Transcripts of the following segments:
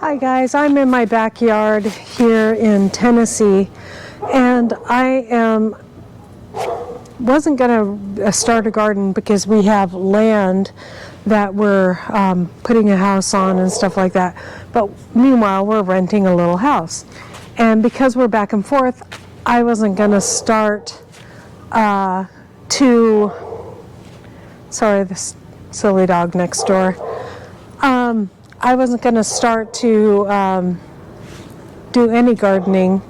Hi guys, I'm in my backyard here in Tennessee, and I wasn't going to start a garden because we have land that we're putting a house on and stuff like that. But meanwhile, we're renting a little house. And because we're back and forth, I wasn't going to start sorry, this silly dog next door. I wasn't going to start to do any gardening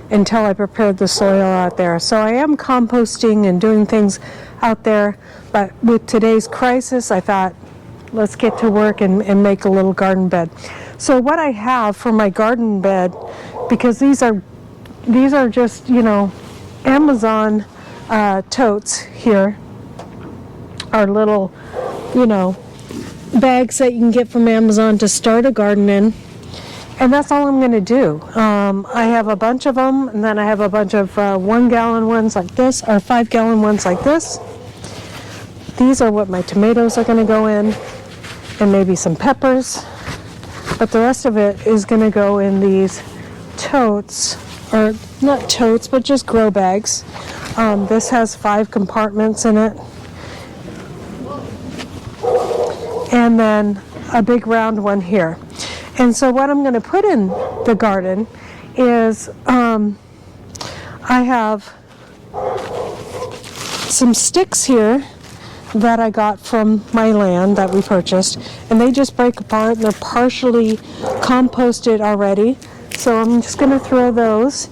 until I prepared the soil out there. So I am composting and doing things out there, but with today's crisis, I thought, let's get to work and make a little garden bed. So what I have for my garden bed, because these are just, Amazon totes here, are little, bags that you can get from Amazon to start a garden in. And that's all I'm going to do. I have a bunch of them, and then I have a bunch of 1 gallon ones like this, or 5 gallon ones like this. These are what my tomatoes are going to go in, and maybe some peppers. But the rest of it is going to go in these totes, or not totes, but just grow bags. This has 5 compartments in it. And then a big round one here. And so what I'm going to put in the garden is I have some sticks here that I got from my land that we purchased, and they just break apart and they're partially composted already. So I'm just going to throw those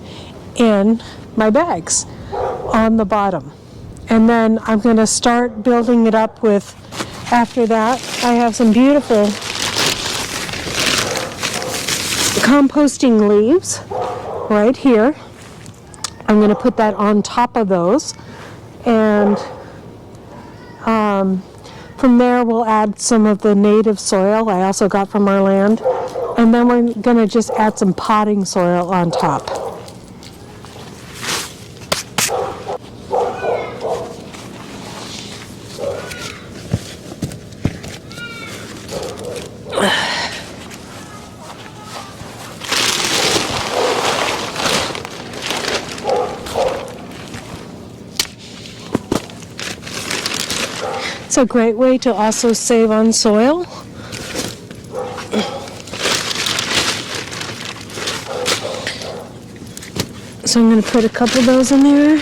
in my bags on the bottom. And then I'm going to start building it up with, after that, I have some beautiful composting leaves right here. I'm going to put that on top of those, and from there we'll add some of the native soil I also got from our land, and then we're going to just add some potting soil on top. It's a great way to also save on soil. So I'm going to put a couple of those in there.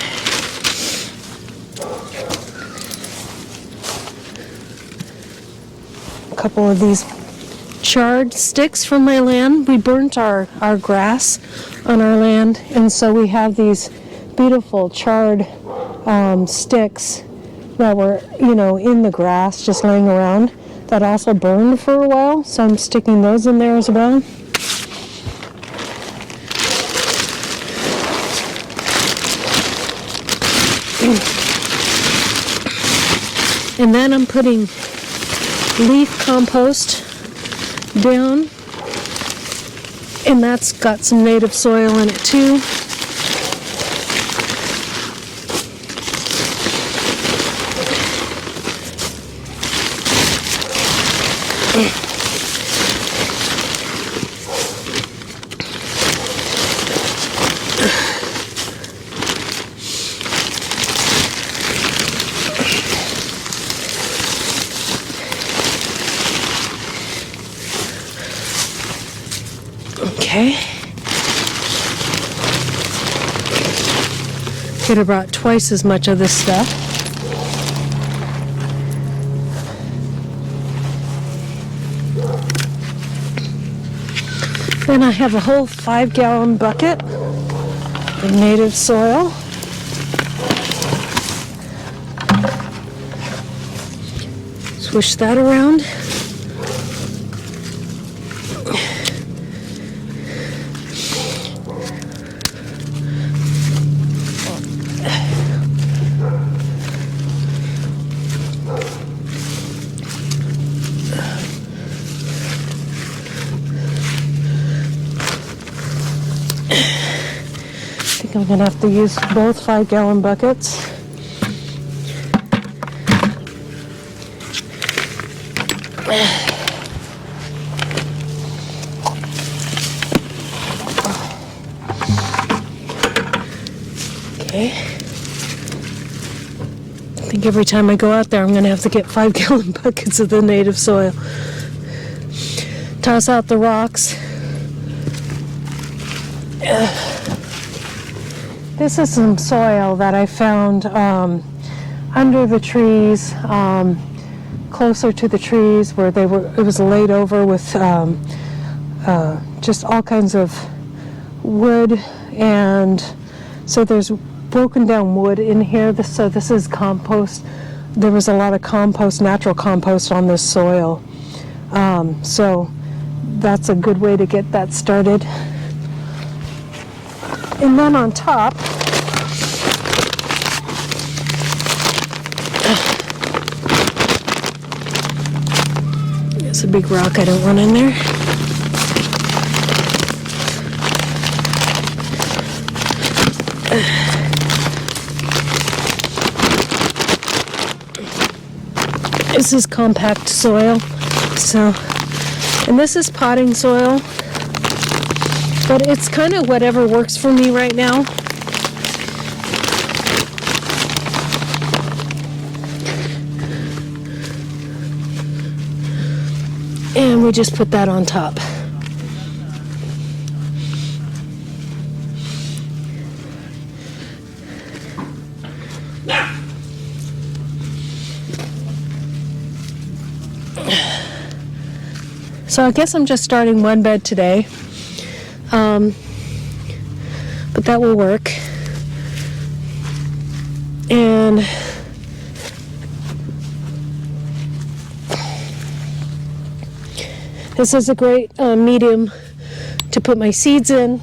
A couple of these charred sticks from my land. We burnt our grass on our land, and so we have these beautiful charred sticks that were, in the grass, just laying around, that also burned for a while. So I'm sticking those in there as well. And then I'm putting leaf compost down, and that's got some native soil in it too. Okay. Could have brought twice as much of this stuff. Then I have a whole 5 gallon bucket of native soil. Swish that around. I'm going to have to use both 5 gallon buckets. Okay. I think every time I go out there, I'm going to have to get 5-gallon buckets of the native soil. Toss out the rocks. This is some soil that I found under the trees, closer to the trees where it was laid over with just all kinds of wood, and so there's broken down wood in here. So this is compost. There was a lot of compost, natural compost on this soil. So that's a good way to get that started. And then on top, there's a big rock I don't want in there. This is compact soil, and this is potting soil. But it's kind of whatever works for me right now. And we just put that on top. So I guess I'm just starting one bed today. But that will work. And this is a great medium to put my seeds in.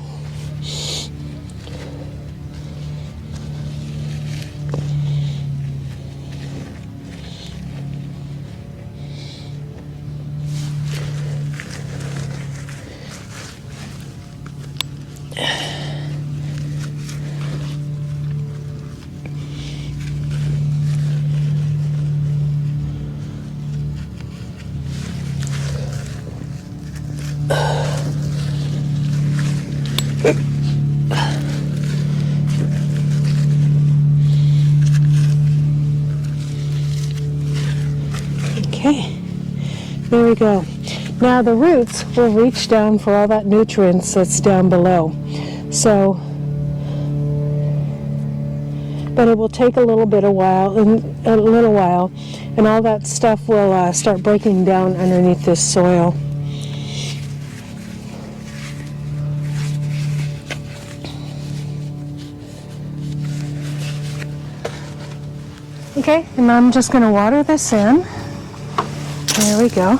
Okay, there we go. Now the roots will reach down for all that nutrients that's down below. So, but it will take a little while, and all that stuff will start breaking down underneath this soil. Okay, and I'm just going to water this in. There we go.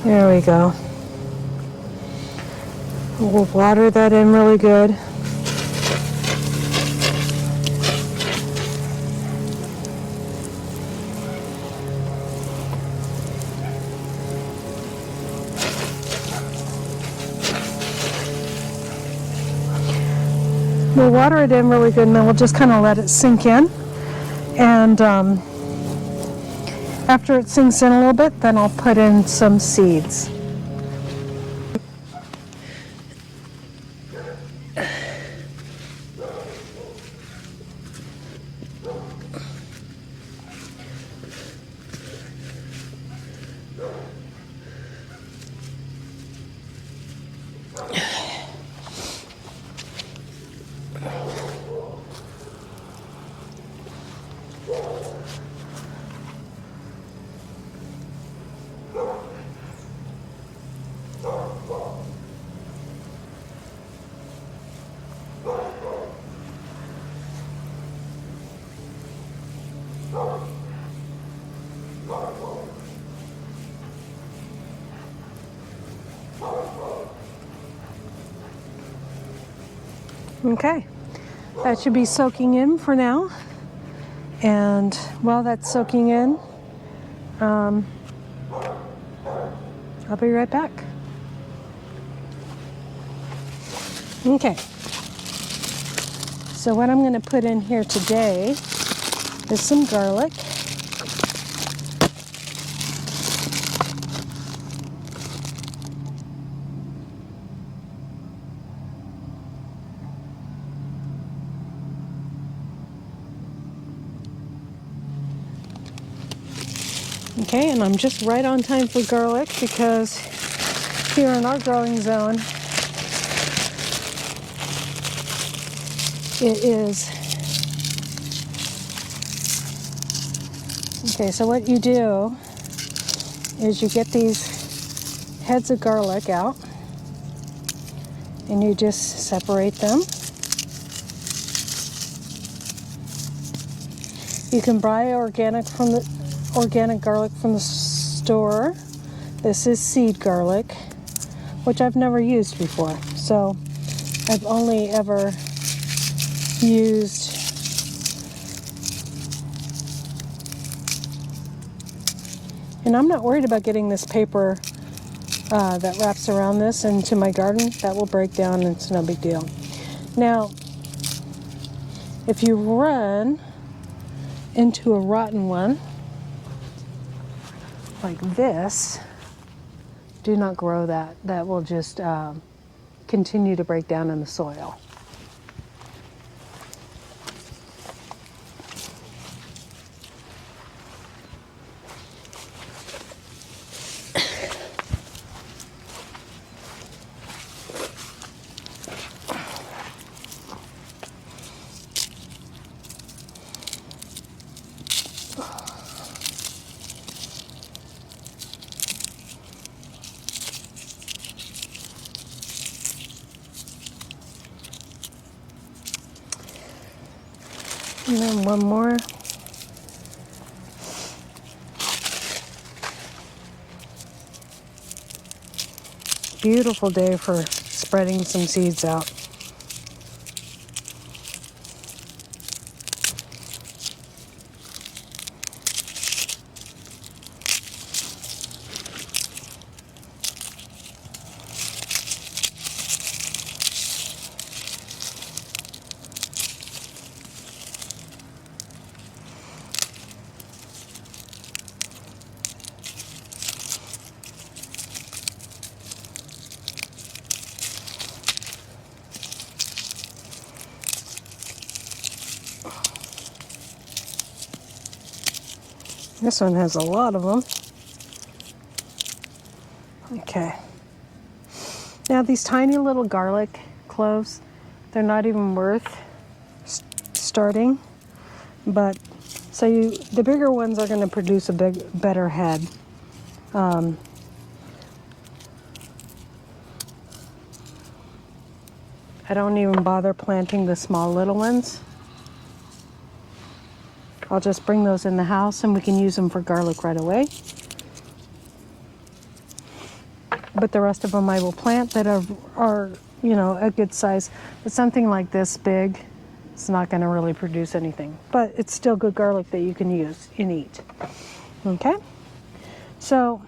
There we go. We'll water that in really good. We'll water it in really good, and then we'll just kind of let it sink in. And after it sinks in a little bit, then I'll put in some seeds. Okay, that should be soaking in for now. And while that's soaking in, I'll be right back. Okay, so what I'm going to put in here today is some garlic. Okay, and I'm just right on time for garlic because here in our growing zone, it is. Okay, so what you do is you get these heads of garlic out and you just separate them. You can buy organic garlic from the store. This is seed garlic, which I've never used before. So I've only ever used and I'm not worried about getting this paper that wraps around this into my garden. That will break down and it's no big deal. Now, if you run into a rotten one like this, do not grow that. That will just continue to break down in the soil. And then one more. Beautiful day for spreading some seeds out. This one has a lot of them. Okay. Now these tiny little garlic cloves, they're not even worth starting. But so the bigger ones are going to produce a better head. I don't even bother planting the small little ones. I'll just bring those in the house and we can use them for garlic right away. But the rest of them I will plant that are a good size. But something like this big, it's not going to really produce anything. But it's still good garlic that you can use and eat. Okay? So,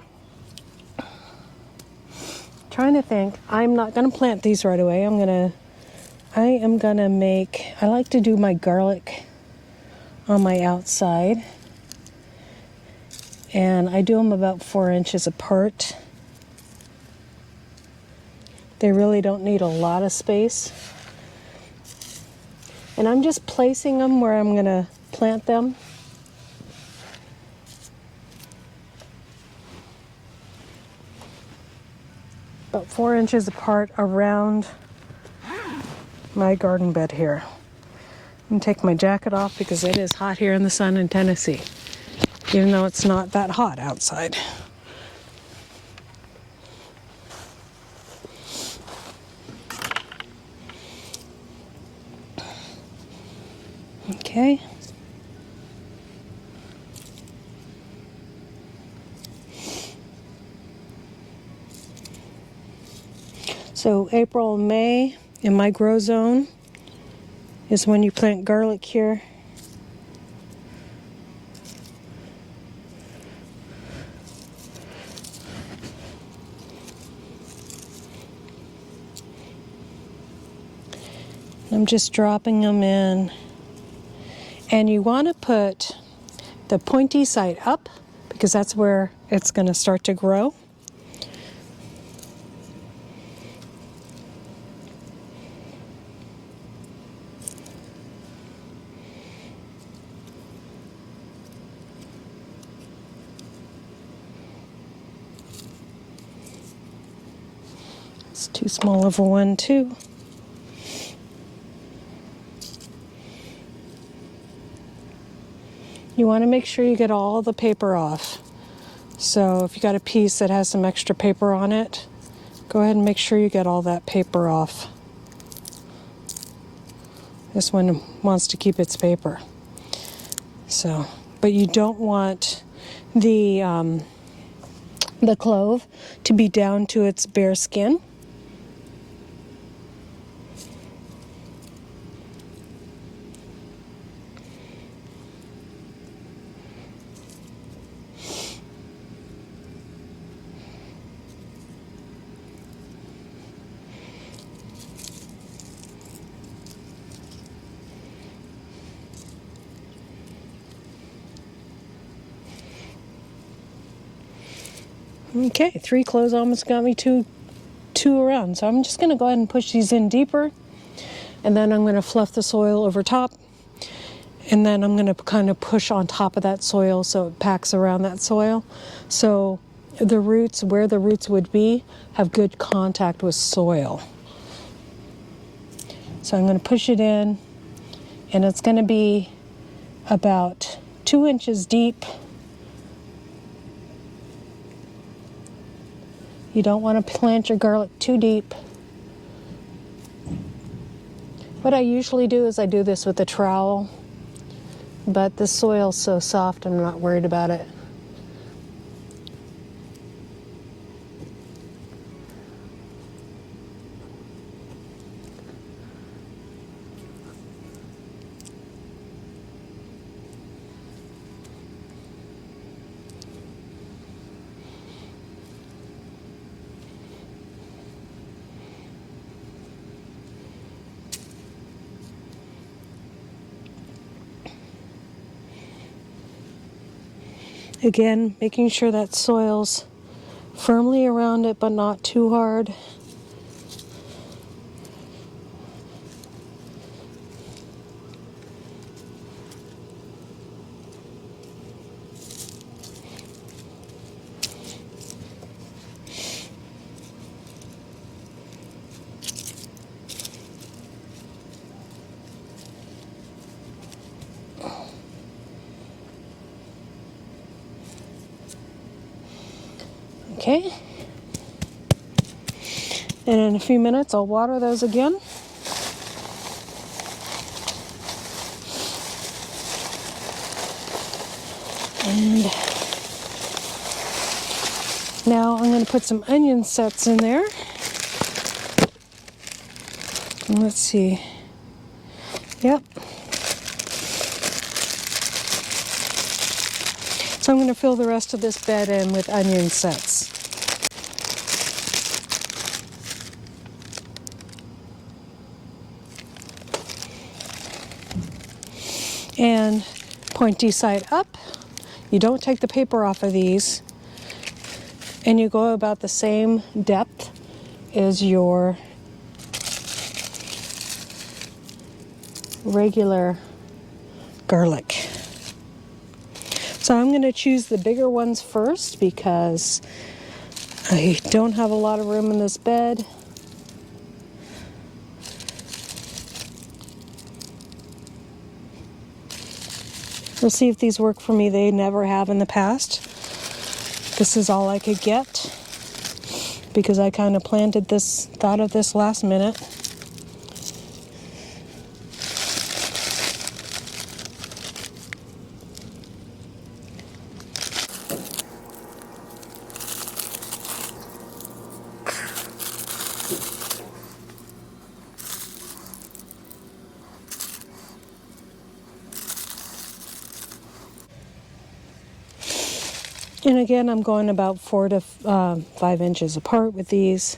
trying to think. I'm not going to plant these right away. I am going to I like to do my garlic on my outside. And I do them about 4 inches apart. They really don't need a lot of space. And I'm just placing them where I'm going to plant them. About 4 inches apart around my garden bed here. I'm going to take my jacket off because it is hot here in the sun in Tennessee, even though it's not that hot outside. Okay. So April and May in my grow zone is when you plant garlic here. I'm just dropping them in. And you want to put the pointy side up because that's where it's going to start to grow. It's too small of a one too. You want to make sure you get all the paper off. So if you got a piece that has some extra paper on it, go ahead and make sure you get all that paper off. This one wants to keep its paper. So, but you don't want the clove to be down to its bare skin. Okay, 3 cloves almost got me two around. So I'm just going to go ahead and push these in deeper. And then I'm going to fluff the soil over top. And then I'm going to kind of push on top of that soil so it packs around that soil. So the roots, where the roots would be, have good contact with soil. So I'm going to push it in. And it's going to be about 2 inches deep. You don't want to plant your garlic too deep. What I usually do is I do this with a trowel, but the soil's so soft I'm not worried about it. Again, making sure that soil's firmly around it, but not too hard. Okay, and in a few minutes I'll water those again. And now I'm going to put some onion sets in there. And let's see. Yep. So I'm going to fill the rest of this bed in with onion sets. And pointy side up. You don't take the paper off of these. And you go about the same depth as your regular garlic. So I'm going to choose the bigger ones first because I don't have a lot of room in this bed. We'll see if these work for me. They never have in the past. This is all I could get because I kind of thought of this last minute. And again, I'm going about 4 to 5 inches apart with these.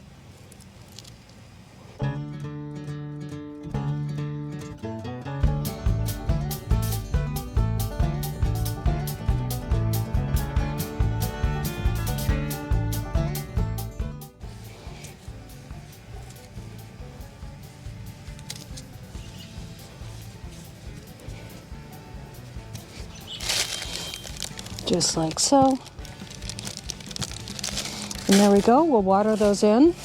Just like so. And there we go, we'll water those in.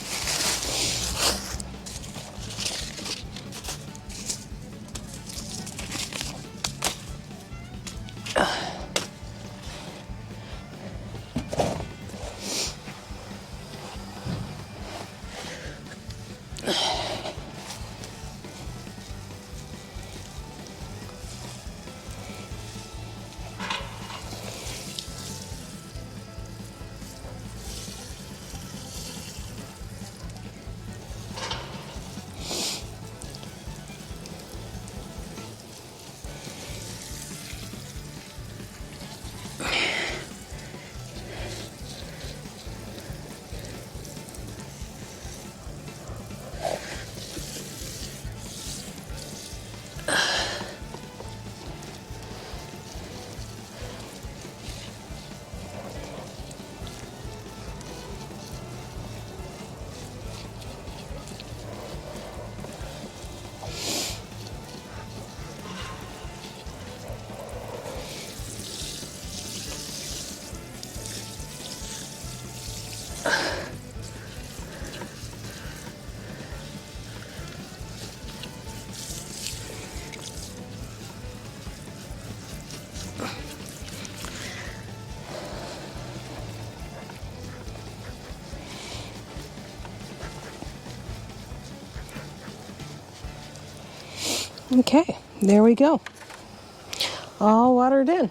Okay, there we go. All watered in.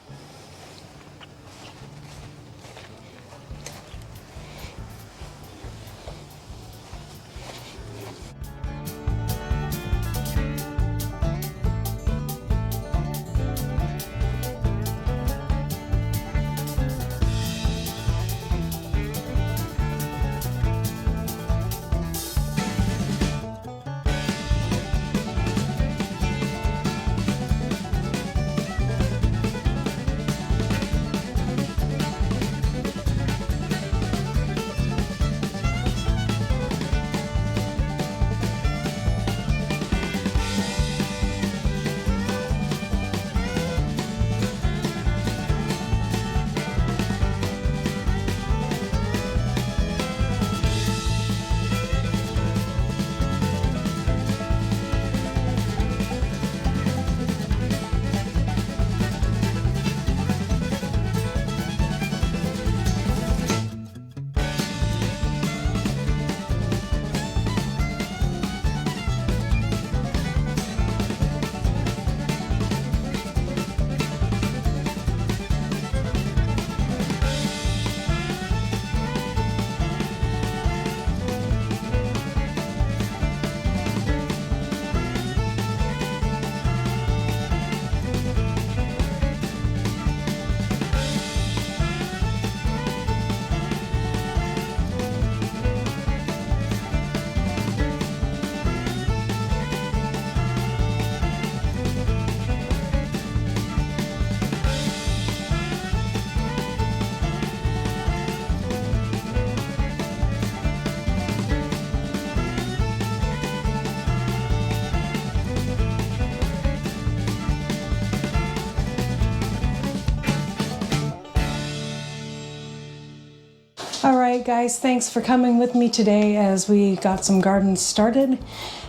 All right, guys, thanks for coming with me today as we got some gardens started.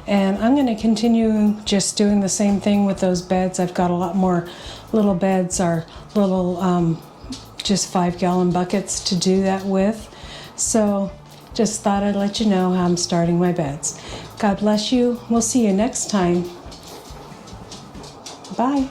And I'm going to continue just doing the same thing with those beds. I've got a lot more little beds, or little just 5-gallon buckets to do that with. So just thought I'd let you know how I'm starting my beds. God bless you. We'll see you next time. Bye.